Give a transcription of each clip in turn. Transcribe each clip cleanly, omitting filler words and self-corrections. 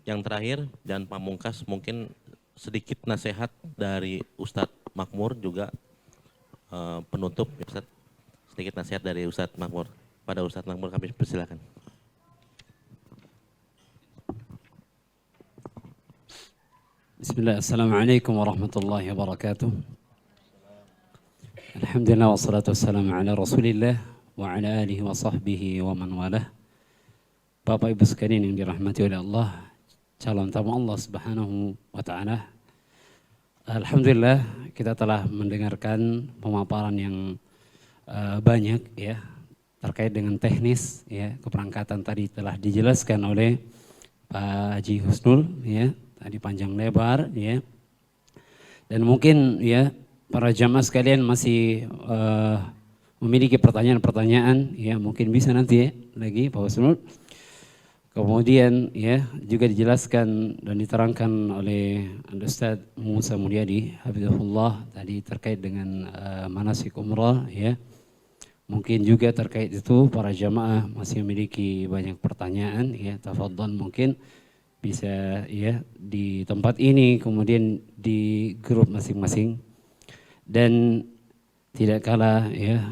yang terakhir dan pamungkas mungkin sedikit nasihat dari Ustadz Makmur juga penutup Ustadz. Sedikit nasihat dari Ustadz Makmur. Pada Ustadz Makmur kami persilakan. Bismillah, assalamualaikum warahmatullahi wabarakatuh. Alhamdulillah wassalatu wassalamu ala rasulillah wa ala alihi wa sahbihi wa man walah. Bapak Ibu sekalian yang dirahmati oleh Allah, calon tamu Allah Subhanahu wa taala. Alhamdulillah kita telah mendengarkan pemaparan yang banyak ya terkait dengan teknis ya keberangkatan tadi telah dijelaskan oleh Pak Haji Husnul ya, tadi panjang lebar ya. Dan mungkin ya para jamaah sekalian masih memiliki pertanyaan-pertanyaan ya, mungkin bisa nanti ya lagi Pak Husnul. Kemudian ya juga dijelaskan dan diterangkan oleh Ustaz Musa Mulyadi hafizahullah tadi terkait dengan manasik umrah ya. Mungkin juga terkait itu para jamaah masih memiliki banyak pertanyaan ya, tafadhal mungkin bisa ya di tempat ini kemudian di grup masing-masing. Dan tidak kalah ya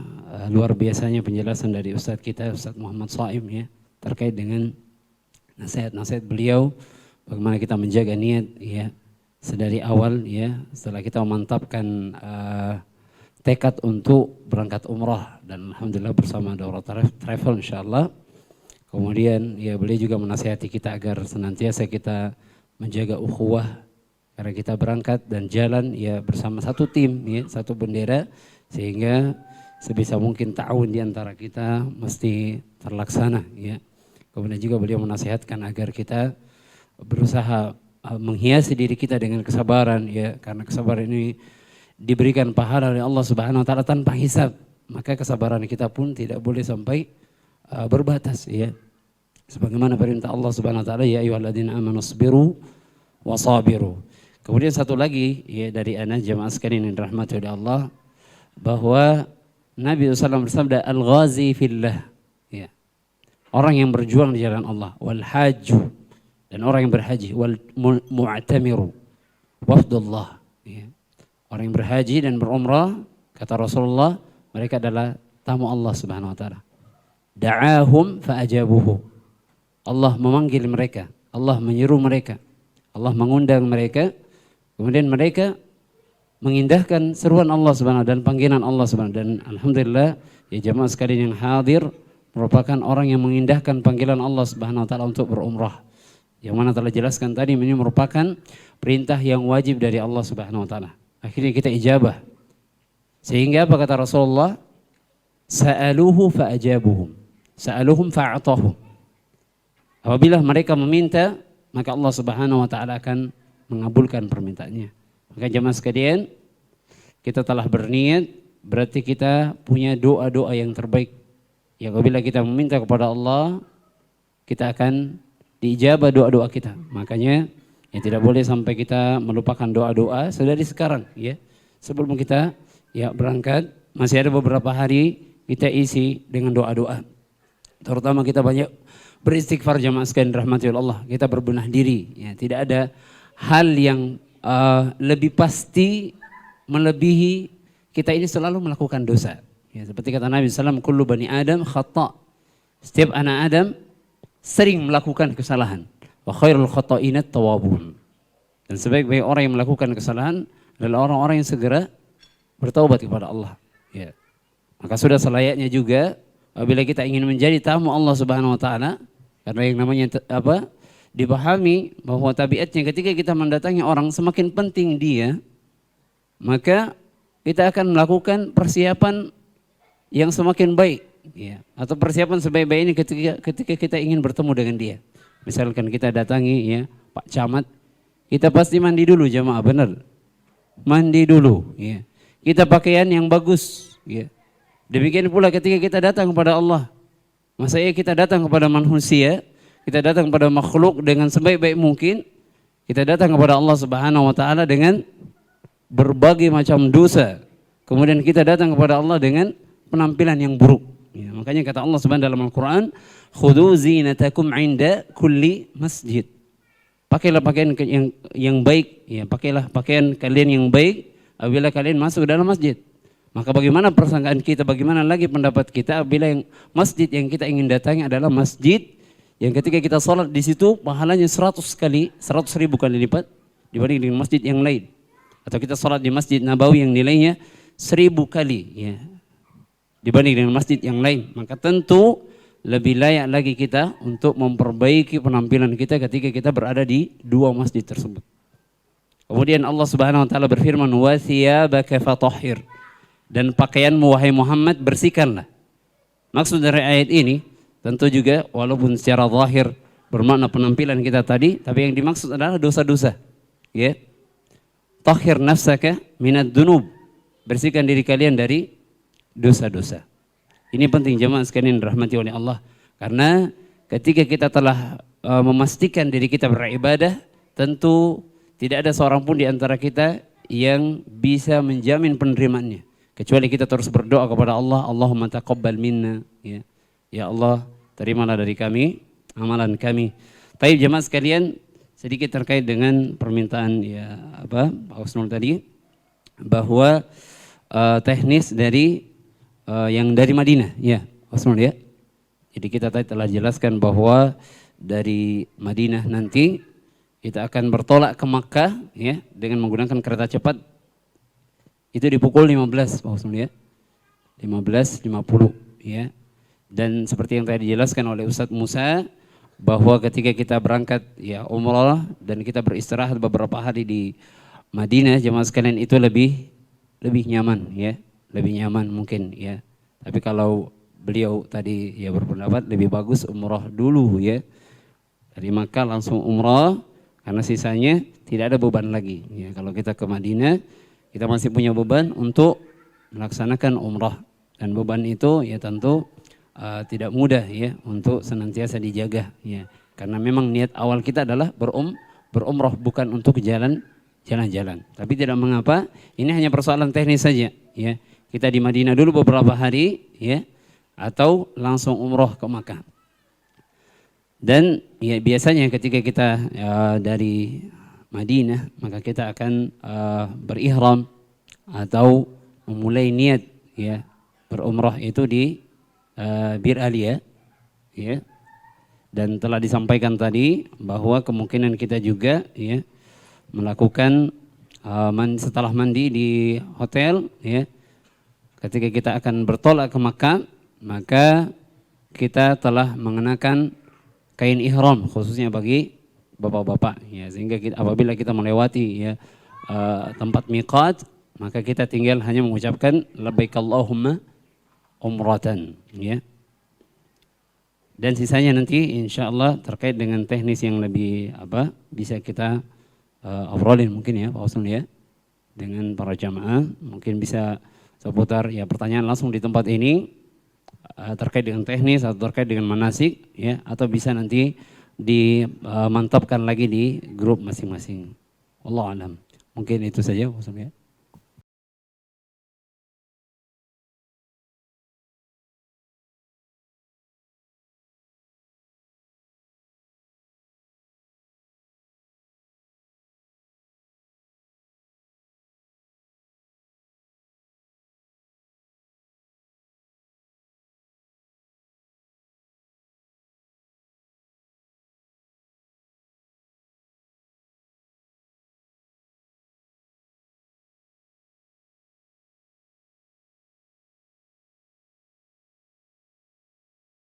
luar biasanya penjelasan dari Ustaz kita Ustaz Muhammad Saim ya terkait dengan nasihat-nasihat beliau bagaimana kita menjaga niat ya sedari awal ya setelah kita memantapkan tekad untuk berangkat umrah dan alhamdulillah bersama Daurah Travel insyaallah. Kemudian ya beliau juga menasihati kita agar senantiasa kita menjaga ukhuwah karena kita berangkat dan jalan ya bersama satu tim ya satu bendera sehingga sebisa mungkin ta'awun di antara kita mesti terlaksana ya. Kemudian juga beliau menasihatkan agar kita berusaha menghiasi diri kita dengan kesabaran ya karena kesabaran ini diberikan pahala oleh Allah Subhanahu wa taala tanpa hisab. Maka kesabaran kita pun tidak boleh sampai berbatas ya. Sebagaimana perintah Allah Subhanahu wa taala ya ayyuhalladzina amanu sabiru wasabiru. Kemudian satu lagi ya dari ana jamaah sekalian yang dirahmati oleh Allah bahwa Nabi SAW bersabda al-ghazi fillah ya. Orang yang berjuang di jalan Allah, wal hajju dan orang yang berhaji, wal mu'tamiru wafdullah ya. Orang yang berhaji dan berumrah kata Rasulullah mereka adalah tamu Allah Subhanahu wa taala. Da'ahum fa'ajabuhu. Allah memanggil mereka, Allah menyeru mereka, Allah mengundang mereka, kemudian mereka mengindahkan seruan Allah Subhanahu dan panggilan Allah Subhanahu dan alhamdulillah ya jamaah sekalian yang hadir merupakan orang yang mengindahkan panggilan Allah Subhanahu wa taala untuk berumrah. Yang mana telah jelaskan tadi ini merupakan perintah yang wajib dari Allah Subhanahu wa taala. Akhirnya kita ijabah. Sehingga apa kata Rasulullah? Sa'aluhu fa'ajabuhum. Sa'aluhum fa'atahum. Apabila mereka meminta, maka Allah Subhanahu wa taala akan mengabulkan permintaannya. Maka jemaah sekalian, kita telah berniat, berarti kita punya doa-doa yang terbaik. Ya apabila kita meminta kepada Allah, kita akan diijabah doa-doa kita. Makanya ya tidak boleh sampai kita melupakan doa-doa sedari sekarang ya. Sebelum kita ya berangkat, masih ada beberapa hari kita isi dengan doa-doa. Terutama kita banyak beristighfar jamaah sekalian rahmati Allah. Kita berbenah diri ya, tidak ada hal yang lebih pasti melebihi kita ini selalu melakukan dosa. Ya, seperti kata Nabi SAW, kullu bani Adam khata'. Setiap anak Adam sering melakukan kesalahan. Wa khairul khata'inat tawabun. Dan sebaik-baik orang yang melakukan kesalahan adalah orang-orang yang segera bertaubat kepada Allah. Ya. Maka sudah selayaknya juga apabila kita ingin menjadi tamu Allah Subhanahu wa taala, karena yang namanya dipahami bahwa tabiatnya ketika kita mendatangi orang semakin penting dia, maka kita akan melakukan persiapan yang semakin baik ya, atau persiapan sebaik-baik ini ketika kita ingin bertemu dengan dia. Misalkan kita datangi ya Pak Camat, kita pasti mandi dulu jamaah, benar? Mandi dulu ya. Kita pakaian yang bagus ya. Demikian pula ketika kita datang kepada Allah. Masa ya kita datang kepada manusia, kita datang kepada makhluk dengan sebaik-baik mungkin, kita datang kepada Allah Subhanahu wa taala dengan berbagai macam dosa. Kemudian kita datang kepada Allah dengan penampilan yang buruk. Ya, makanya kata Allah Subhanahu dalam Al-Quran, khudhu zinatakum inda kulli masjid. Pakailah pakaian yang baik, ya pakailah pakaian kalian yang baik apabila kalian masuk ke dalam masjid. Maka bagaimana persangkaan kita, bagaimana lagi pendapat kita apabila yang masjid yang kita ingin datangi adalah masjid yang ketika kita sholat di situ pahalanya 100 kali, 100.000 kali lipat dibanding dengan masjid yang lain. Atau kita sholat di Masjid Nabawi yang nilainya 1000 kali ya, dibanding dengan masjid yang lain. Maka tentu lebih layak lagi kita untuk memperbaiki penampilan kita ketika kita berada di dua masjid tersebut. Kemudian Allah Subhanahu wa taala berfirman, "Wa thiyabaka fatahhir." Dan pakaianmu wahai Muhammad bersihkanlah. Maksud dari ayat ini tentu juga walaupun secara zahir bermakna penampilan kita tadi, tapi yang dimaksud adalah dosa-dosa. Ya. Tahhir nafsaka minad dunub. Bersihkan diri kalian dari dosa-dosa. Ini penting jemaah sekalian dirahmati oleh Allah. Karena ketika kita telah memastikan diri kita beribadah, tentu tidak ada seorang pun di antara kita yang bisa menjamin penerimaannya. Kecuali kita terus berdoa kepada Allah, Allahumma taqabbal minna. Ya, ya Allah, terimalah dari kami amalan kami. Baik jemaah sekalian, sedikit terkait dengan permintaan ya Pak Husnul tadi, bahwa teknis dari yang dari Madinah, ya Husnul ya. Jadi kita tadi telah jelaskan bahwa dari Madinah nanti kita akan bertolak ke Makkah ya dengan menggunakan kereta cepat. Itu di pukul 15 Pak Husnul ya. 15.50 ya. Dan seperti yang tadi dijelaskan oleh Ustadz Musa bahwa ketika kita berangkat ya umrah dan kita beristirahat beberapa hari di Madinah jemaah sekalian itu lebih nyaman ya, lebih nyaman mungkin ya. Tapi kalau beliau tadi ya berpendapat lebih bagus umrah dulu ya. Dari Makkah langsung umrah karena sisanya tidak ada beban lagi ya. Kalau kita ke Madinah kita masih punya beban untuk melaksanakan umrah dan beban itu ya tentu tidak mudah ya untuk senantiasa dijaga ya. Karena memang niat awal kita adalah berumrah bukan untuk jalan-jalan. Tapi tidak mengapa, ini hanya persoalan teknis saja ya. Kita di Madinah dulu beberapa hari ya atau langsung umrah ke Makkah. Dan ya biasanya ketika kita dari Madinah maka kita akan berihram atau memulai niat ya berumrah itu di Bir Aliyah ya. Dan telah disampaikan tadi bahwa kemungkinan kita juga ya melakukan setelah mandi di hotel ya, ketika kita akan bertolak ke Makkah maka kita telah mengenakan kain ihram khususnya bagi bapak-bapak ya, sehingga apabila kita melewati ya tempat miqat maka kita tinggal hanya mengucapkan labbaik Allahumma umratan ya. Dan sisanya nanti insyaallah terkait dengan teknis yang lebih bisa kita obrolin mungkin ya Pak Husnul ya dengan para jamaah, mungkin bisa seputar ya pertanyaan langsung di tempat ini terkait dengan teknis atau terkait dengan manasik ya, atau bisa nanti dimantapkan lagi di grup masing-masing. Wallahu alam. Mungkin itu saja Pak Husnul ya.